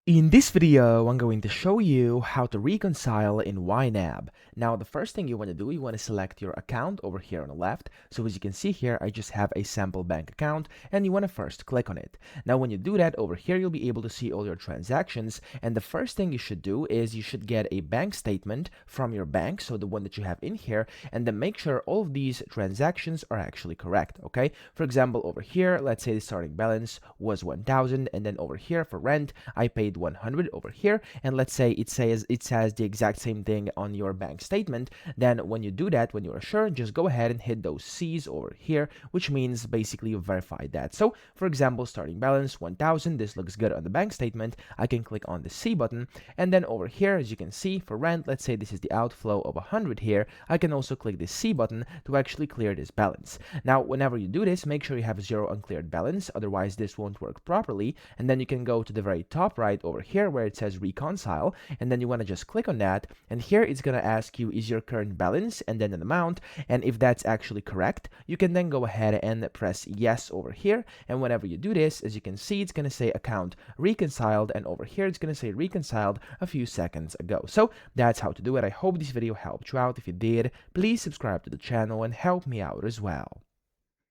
In this video, I'm going to show you how to reconcile in YNAB. Now, the first thing you want to do, you want to select your account over here on the left. So as you can see here, I just have a sample bank account, and you want to first click on it. Now, when you do that, over here, you'll be able to see all your transactions. And the first thing you should do is you should get a bank statement from your bank, so the one that you have in here, and then make sure all of these transactions are actually correct, okay? For example, over here, let's say the starting balance was 1,000, and then over here for rent, I paid 100 over here, and let's say it says the exact same thing on your bank statement. Then when you do that, when you're sure, just go ahead and hit those C's over here, which means basically you verified that. So for example, starting balance 1,000, this looks good on the bank statement. I can click on the C button, and then over here, as you can see, for rent, let's say this is the outflow of 100 here, I can also click the C button to actually clear this balance. Now whenever you do this, make sure you have 0 uncleared balance, otherwise this won't work properly. And then you can go to the very top right over here where it says reconcile, and then you want to just click on that, and here it's going to ask you, is your current balance, and then an amount, and if that's actually correct, you can then go ahead and press yes over here. And whenever you do this, as you can see, it's going to say account reconciled, and over here it's going to say reconciled a few seconds ago. So that's how to do it. I hope this video helped you out. If it did, please subscribe to the channel and help me out as well.